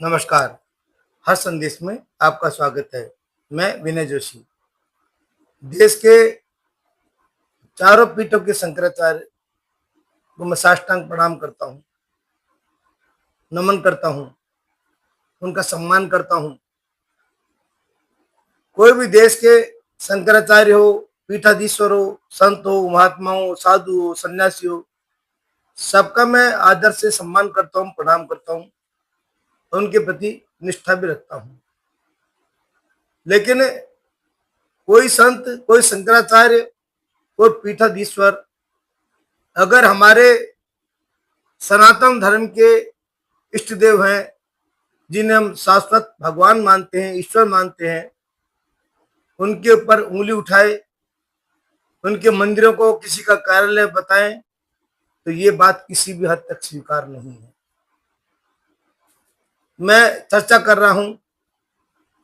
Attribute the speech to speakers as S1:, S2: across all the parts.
S1: नमस्कार। हर संदेश में आपका स्वागत है। मैं विनय जोशी। देश के चारों पीठों के शंकराचार्य को मैं साष्टांग प्रणाम करता हूँ, नमन करता हूँ, उनका सम्मान करता हूँ। कोई भी देश के शंकराचार्य हो, पीठाधीश्वर हो, संत हो, महात्मा हो, साधु हो, सन्यासी हो, सबका मैं आदर से सम्मान करता हूँ, प्रणाम करता हूँ, उनके प्रति निष्ठा भी रखता हूँ। लेकिन कोई संत, कोई शंकराचार्य, कोई पीठाधीश्वर अगर हमारे सनातन धर्म के इष्ट देव हैं, जिन्हें हम शाश्वत भगवान मानते हैं, ईश्वर मानते हैं, उनके ऊपर उंगली उठाए, उनके मंदिरों को किसी का कार्यालय बताएं, तो ये बात किसी भी हद तक स्वीकार नहीं है। मैं चर्चा कर रहा हूं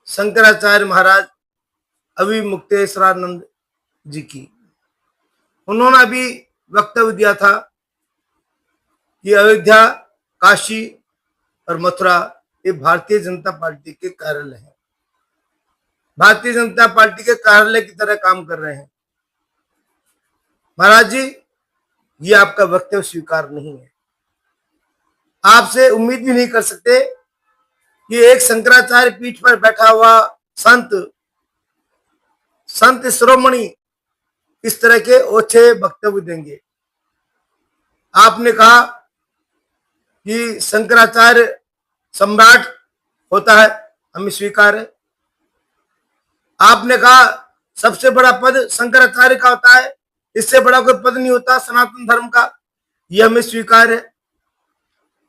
S1: शंकराचार्य महाराज अविमुक्तेश्वरानंद जी की। उन्होंने अभी वक्तव्य दिया था कि अयोध्या, काशी और मथुरा ये भारतीय जनता पार्टी के कार्यालय हैं, भारतीय जनता पार्टी के कार्यालय की तरह काम कर रहे हैं। महाराज जी, ये आपका वक्तव्य स्वीकार नहीं है। आपसे उम्मीद भी नहीं कर सकते कि एक शंकराचार्य पीठ पर बैठा हुआ संत शिरोमणि इस तरह के ओछे वक्तव्य देंगे। आपने कहा कि शंकराचार्य सम्राट होता है, हमें स्वीकार है। आपने कहा सबसे बड़ा पद शंकराचार्य का होता है, इससे बड़ा कोई पद नहीं होता सनातन धर्म का, यह हमें स्वीकार है।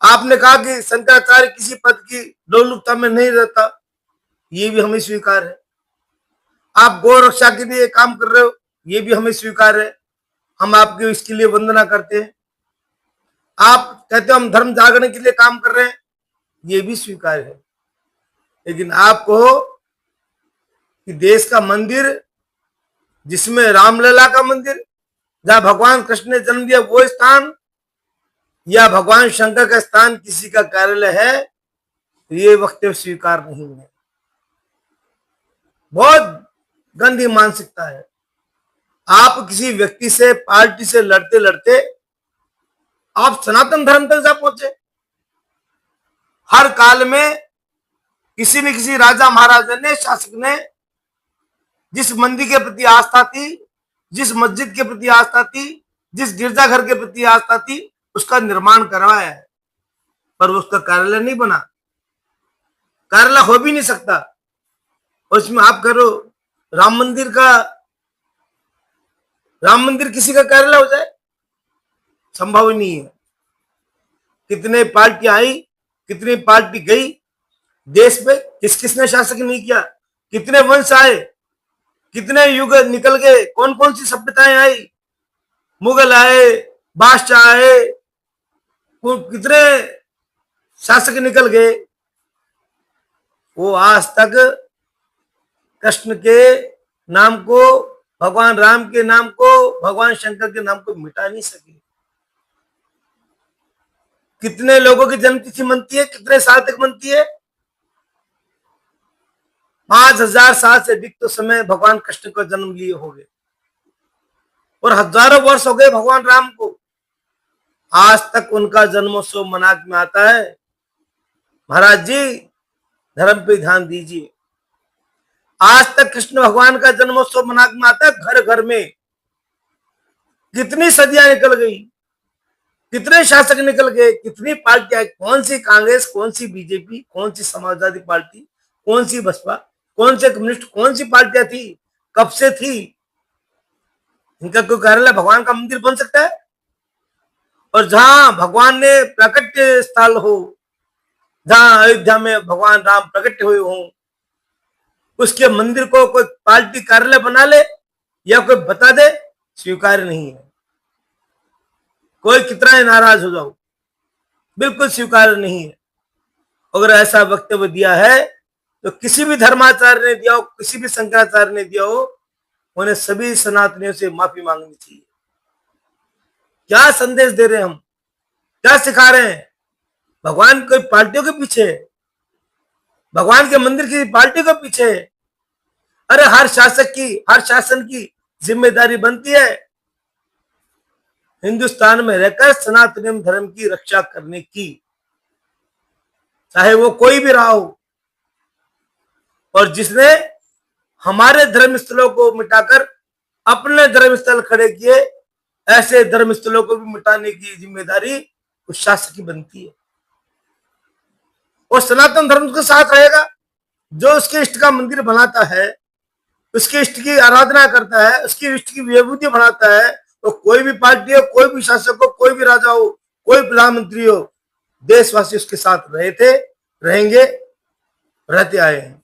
S1: आपने कहा कि शंकराचार्य किसी पद की लोलुपता में नहीं रहता, ये भी हमें स्वीकार है। आप गौ रक्षा के लिए काम कर रहे हो, ये भी हमें स्वीकार है, हम आपके इसके लिए वंदना करते हैं। आप कहते हो हम धर्म जागरण के लिए काम कर रहे हैं, ये भी स्वीकार है। लेकिन आप कहो कि देश का मंदिर, जिसमें रामलला का मंदिर, जहां भगवान कृष्ण ने जन्म दिया, वो स्थान या भगवान शंकर का स्थान किसी का कार्यालय है, तो ये वक्तव्य स्वीकार नहीं है। बहुत गंदी मानसिकता है। आप किसी व्यक्ति से, पार्टी से लड़ते लड़ते आप सनातन धर्म तक जा पहुंचे। हर काल में किसी न किसी राजा महाराजा ने, शासक ने जिस मंदिर के प्रति आस्था थी, जिस मस्जिद के प्रति आस्था थी, जिस गिरजाघर के प्रति आस्था थी, उसका निर्माण करवाया है, पर उसका कार्यालय नहीं बना, कार्यालय हो भी नहीं सकता। और इसमें आप करो राम मंदिर किसी का कार्यालय हो जाए, संभव ही नहीं है। कितने पार्टी आई, कितनी पार्टी गई, देश में किस किसने शासक नहीं किया, कितने वंश आए, कितने युग निकल गए, कौन कौन सी सभ्यताएं आई, मुगल आए, बादशाह आए, कितने शासक निकल गए, वो आज तक कृष्ण के नाम को, भगवान राम के नाम को, भगवान शंकर के नाम को मिटा नहीं सके। कितने लोगों की जन्मतिथि मनती है, कितने साल तक मनती है? 5000 साल से अधिक तो समय भगवान कृष्ण को जन्म लिए हो गए, और हजारों वर्ष हो गए भगवान राम को, आज तक उनका जन्मोत्सव मनाक में आता है। महाराज जी, धर्म पे ध्यान दीजिए। आज तक कृष्ण भगवान का जन्मोत्सव मनाक में आता है, घर घर में। कितनी सदियां निकल गई, कितने शासक निकल गए, कितनी पार्टियां, कौन सी कांग्रेस, कौन सी बीजेपी, कौन सी समाजवादी पार्टी, कौन सी बसपा, कौन से कम्युनिस्ट, कौन सी पार्टियां थी, कब से थी? इनका कोई कार्यालय, भगवान का मंदिर बन सकता है? और जहां भगवान ने प्रकट स्थल हो, जहां अयोध्या में भगवान राम प्रकट हुए हों, उसके मंदिर को कोई पार्टी कार्यालय बना ले या कोई बता दे, स्वीकार नहीं है। कोई कितना ही नाराज हो जाओ, बिल्कुल स्वीकार नहीं है। अगर ऐसा वक्तव्य दिया है तो किसी भी धर्माचार्य ने दिया हो, किसी भी शंकराचार्य ने दिया हो, उन्हें सभी सनातनियों से माफी मांगनी चाहिए। क्या संदेश दे रहे हैं हम, क्या सिखा रहे हैं? भगवान कोई पार्टियों के पीछे है? भगवान के मंदिर की पार्टी को पीछे है। अरे हर शासक की, हर शासन की जिम्मेदारी बनती है हिंदुस्तान में रहकर सनातन धर्म की रक्षा करने की, चाहे वो कोई भी रहा हो। और जिसने हमारे धर्मस्थलों को मिटाकर अपने धर्मस्थल खड़े किए, ऐसे धर्मस्थलों को भी मिटाने की जिम्मेदारी उस शासक की बनती है। और सनातन धर्म के साथ रहेगा। जो उसके इष्ट का मंदिर बनाता है, उसके इष्ट की आराधना करता है, उसकी इष्ट की विभूति बनाता है, तो कोई भी पार्टी हो, कोई भी शासक हो, कोई भी राजा हो, कोई प्रधानमंत्री हो, देशवासी उसके साथ रहे थे, रहेंगे, रहते आए हैं।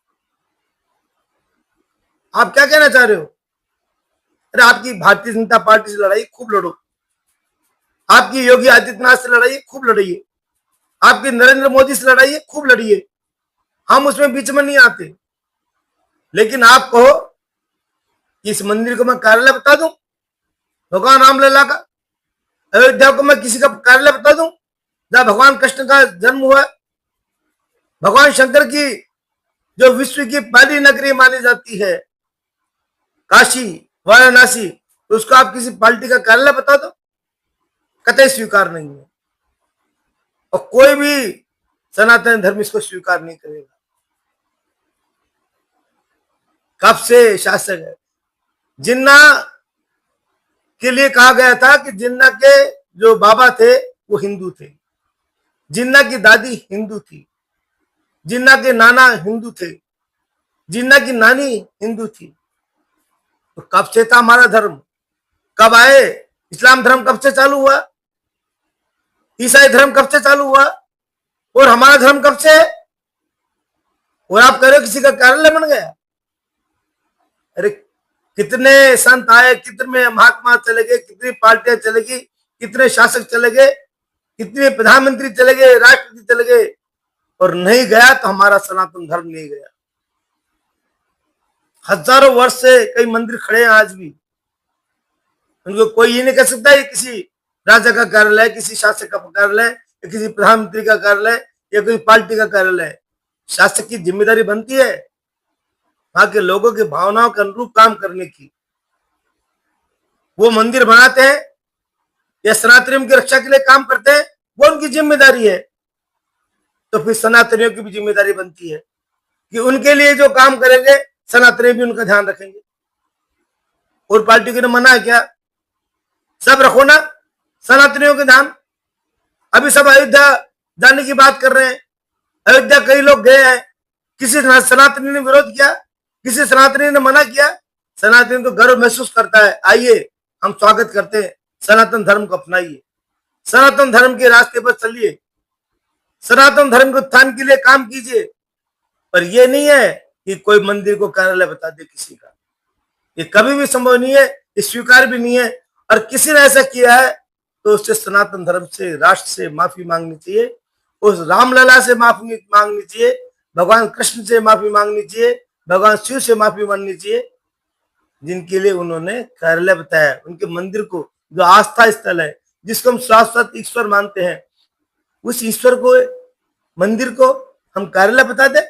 S1: आप क्या कहना चाह रहे हो? अरे आपकी भारतीय जनता पार्टी से लड़ाई खूब लड़ो, आपकी योगी आदित्यनाथ से लड़ाई खूब लड़िए, आपकी नरेंद्र मोदी से लड़ाई खूब लड़िए, हम उसमें बीच में नहीं आते। लेकिन आप कहो कि इस मंदिर को मैं कार्यालय बता दूं, भगवान रामलला का, अयोध्या को मैं किसी का कार्यालय बता दूं जहां भगवान कृष्ण का जन्म हुआ है, भगवान शंकर की जो विश्व की पहली नगरी मानी जाती है काशी वाराणसी, तो उसको आप किसी पार्टी का कार्यालय बता दो, कतई स्वीकार नहीं है। और कोई भी सनातन धर्म इसको स्वीकार नहीं करेगा। कब से शासक है? जिन्ना के लिए कहा गया था कि जिन्ना के जो बाबा थे वो हिंदू थे, जिन्ना की दादी हिंदू थी, जिन्ना के नाना हिंदू थे, जिन्ना की नानी हिंदू थी। तो कब से था हमारा धर्म? कब आए? इस्लाम धर्म कब से चालू हुआ? ईसाई धर्म कब से चालू हुआ? और हमारा धर्म कब से है? और आप कह रहे हो किसी का कार्यालय बन गया? अरे कितने संत आए, कितने महात्मा चले गए, कितनी पार्टियां चले गई, कितने शासक चले गए, कितने प्रधानमंत्री चले गए, राष्ट्रपति चले गए, और नहीं गया तो हमारा सनातन धर्म नहीं गया। हजारों वर्ष से कई मंदिर खड़े हैं आज भी, उनको कोई ये नहीं कह सकता ये किसी राजा का कार्यालय, किसी शासक का कार्यालय, या किसी प्रधानमंत्री का कार्यालय, या कोई पार्टी का कार्यालय। शासक की जिम्मेदारी बनती है वहां के लोगों की भावनाओं के अनुरूप काम करने की। वो मंदिर बनाते हैं या सनातनियों की रक्षा के लिए काम करते हैं, वो उनकी जिम्मेदारी है। तो फिर सनातनियों की भी जिम्मेदारी बनती है कि उनके लिए जो काम करेंगे सनातनी भी उनका ध्यान रखेंगे। और पार्टी ने मना है क्या? सब रखो ना सनातनियों के ध्यान। अभी सब अयोध्या जाने की बात कर रहे हैं, अयोध्या कई लोग गए हैं, किसी सनातनी ने विरोध किया? किसी सनातनी ने मना किया? सनातनी तो गर्व महसूस करता है, आइए हम स्वागत करते हैं, सनातन धर्म को अपनाइए, सनातन धर्म के रास्ते पर चलिए, सनातन धर्म के उत्थान के लिए काम कीजिए। पर यह नहीं है कि कोई मंदिर को कार्यालय बता दे किसी का, ये कभी भी संभव नहीं है, ये स्वीकार भी नहीं है। और किसी ने ऐसा किया है तो उससे सनातन धर्म से, राष्ट्र से माफी मांगनी चाहिए, उस रामलला से माफी मांगनी चाहिए, भगवान कृष्ण से माफी मांगनी चाहिए, भगवान शिव से माफी मांगनी चाहिए, जिनके लिए उन्होंने कार्यालय बताया। उनके मंदिर को, जो आस्था स्थल है, जिसको हम शाश्वत ईश्वर मानते हैं, उस ईश्वर को, मंदिर को हम कार्यालय बता दे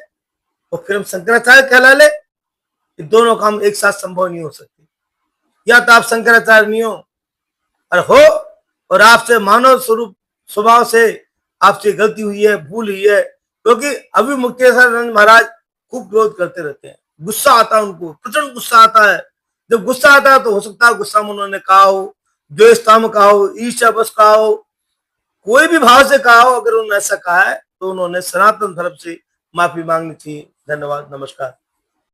S1: और फिर हम शंकराचार्य कहला ले। ये दोनों काम एक साथ संभव नहीं हो सकते। या तो आप शंकराचार्य नहीं हो, और हो और आपसे मानव स्वरूप स्वभाव से आपसे गलती हुई है, भूल हुई है, क्योंकि अभी मुक्तेश्वर महाराज खूब क्रोध करते रहते हैं, गुस्सा आता है उनको, प्रचंड गुस्सा आता है। जब गुस्सा आता है तो हो सकता है गुस्सा में उन्होंने कहा हो, द्वेषता में कहा हो, ईर्ष्या बस कहा हो, कोई भी भाव से कहा हो। अगर उन्होंने ऐसा कहा है तो उन्होंने सनातन धर्म से माफी मांगनी चाहिए। धन्यवाद, नमस्कार।